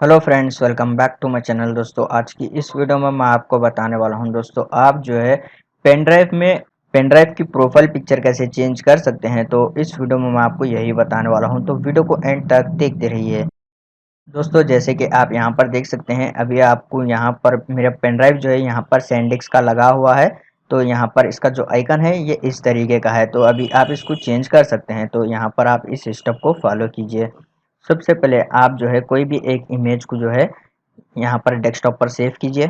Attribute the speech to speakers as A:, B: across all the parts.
A: Hello friends, welcome back to my channel. दोस्तों, आज की इस वीडियो में मैं आपको बताने वाला हूं दोस्तों, आप जो है पेन ड्राइव की प्रोफाइल पिक्चर कैसे चेंज कर सकते हैं। तो इस वीडियो में मैं आपको यही बताने वाला हूं, तो वीडियो को एंड तक देखते रहिए। दोस्तों, जैसे कि आप यहां पर देख सकते हैं, अभी आपको यहां पर मेरा पेन ड्राइव जो है यहां पर सैंडिस्क का लगा हुआ है। तो यहां पर इसका जो आइकन है ये इस तरीके का है। तो अभी आप इसको चेंज कर सकते हैं। तो यहां पर आप इस स्टेप को फॉलो कीजिए। सबसे पहले आप जो है कोई भी एक इमेज को जो है यहाँ पर डेस्कटॉप पर सेव कीजिए।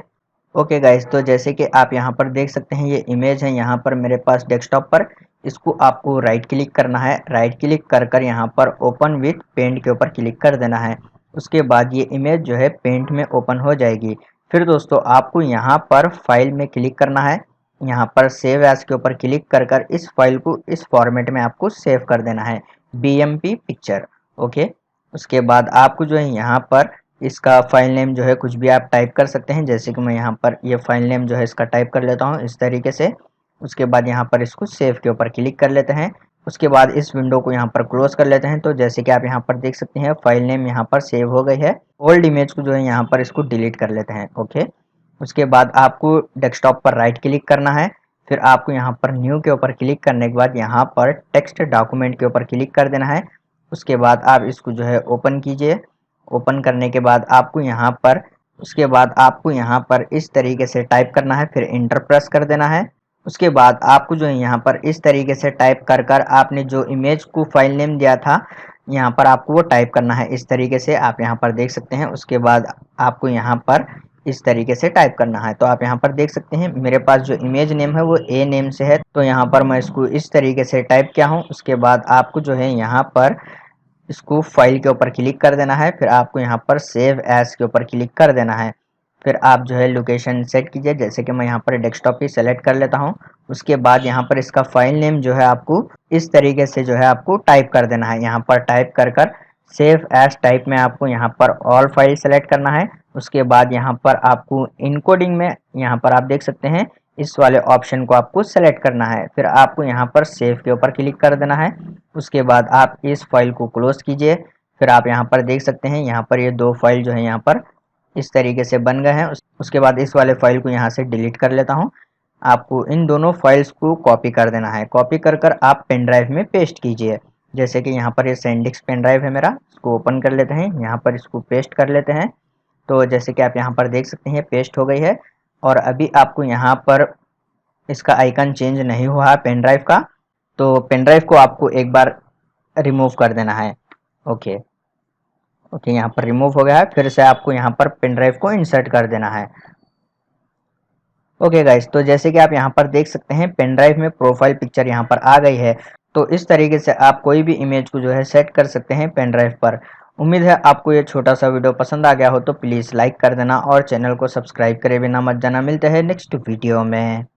A: ओके गाइस, तो जैसे कि आप यहाँ पर देख सकते हैं, ये इमेज है यहाँ पर मेरे पास डेस्कटॉप पर। इसको आपको राइट क्लिक करना है। राइट क्लिक कर कर यहाँ पर ओपन विथ पेंट के ऊपर क्लिक कर देना है। उसके बाद ये इमेज जो है पेंट में ओपन हो जाएगी। फिर दोस्तों, आपको यहाँ पर फाइल में क्लिक करना है। यहाँ पर सेव एज के ऊपर क्लिक कर कर इस फाइल को इस फॉर्मेट में आपको सेव कर देना है, BMP पिक्चर। ओके, उसके बाद आपको जो है यहाँ पर इसका फाइल नेम जो है कुछ भी आप टाइप कर सकते हैं। जैसे कि मैं यहाँ पर ये फाइल नेम जो है इसका टाइप कर लेता हूँ इस तरीके से। उसके बाद यहाँ पर इसको सेव के ऊपर क्लिक कर लेते हैं। उसके बाद इस विंडो को यहाँ पर क्लोज कर लेते हैं। तो जैसे कि आप यहाँ पर देख सकते हैं, फाइल नेम यहाँ पर सेव हो गई है। ओल्ड इमेज को जो है यहाँ पर इसको डिलीट कर लेते हैं। ओके, उसके बाद आपको डेस्कटॉप पर राइट क्लिक करना है। फिर आपको यहाँ पर न्यू के ऊपर क्लिक करने के बाद यहाँ पर टेक्स्ट डॉक्यूमेंट के ऊपर क्लिक कर देना है। उसके बाद आप इसको जो है ओपन कीजिए। ओपन करने के बाद आपको यहाँ पर उसके बाद आपको यहाँ पर इस तरीके से टाइप करना है, फिर इंटर प्रेस कर देना है। उसके बाद आपको जो है यहाँ पर इस तरीके से टाइप कर कर आपने जो इमेज को फाइल नेम दिया था यहाँ पर आपको वो टाइप करना है। इस तरीके से आप यहाँ पर देख सकते हैं। उसके बाद आपको यहाँ पर इस तरीके से टाइप करना है। तो आप यहाँ पर देख सकते हैं, मेरे पास जो इमेज नेम है वो ए नेम से है। तो यहाँ पर मैं इसको इस तरीके से टाइप किया हूँ। उसके बाद आपको जो है यहाँ पर इसको फाइल के ऊपर क्लिक कर देना है। फिर आपको यहाँ पर सेव एज के ऊपर क्लिक कर देना है। फिर आप जो है लोकेशन सेट कीजिए। जैसे कि मैं यहाँ पर डेस्कटॉप ही सेलेक्ट कर लेता हूँ। उसके बाद यहाँ पर इसका फाइल नेम जो है आपको इस तरीके से जो है आपको टाइप कर देना है। यहाँ पर टाइप कर कर सेव एज टाइप में आपको यहाँ पर ऑल फाइल सेलेक्ट करना है। उसके बाद यहाँ पर आपको इनकोडिंग में यहाँ पर आप देख सकते हैं, इस वाले ऑप्शन को आपको सेलेक्ट करना है। फिर आपको यहाँ पर सेव के ऊपर क्लिक कर देना है। उसके बाद आप इस फाइल को क्लोज कीजिए। फिर आप यहाँ पर देख सकते हैं, यहाँ पर ये दो फाइल जो है यहाँ पर इस तरीके से बन गए हैं। उसके बाद इस वाले फाइल को यहाँ से डिलीट कर लेता हूँ। आपको इन दोनों फाइल्स को कॉपी कर देना है। कॉपी कर कर आप पेन ड्राइव में पेस्ट कीजिए। जैसे कि यहाँ पर ये सैंडिस्क पेन ड्राइव है मेरा, इसको ओपन कर लेते हैं। यहाँ पर इसको पेस्ट कर लेते हैं। तो जैसे कि आप यहाँ पर देख सकते हैं, पेस्ट हो गई है। और अभी आपको यहाँ पर इसका आइकन चेंज नहीं हुआ है पेन ड्राइव का। तो पेन ड्राइव को आपको एक बार रिमूव कर देना है। ओके ओके, यहाँ पर रिमूव हो गया है। फिर से आपको यहाँ पर पेन ड्राइव को इंसर्ट कर देना है। ओके गाइस, तो जैसे कि आप यहाँ पर देख सकते हैं, पेन ड्राइव में प्रोफाइल पिक्चर यहाँ पर आ गई है। तो इस तरीके से आप कोई भी इमेज को जो है सेट कर सकते हैं पेन ड्राइव पर। उम्मीद है आपको ये छोटा सा वीडियो पसंद आ गया हो। तो प्लीज़ लाइक कर देना और चैनल को सब्सक्राइब करे बिना मत जाना। मिलते हैं नेक्स्ट वीडियो में।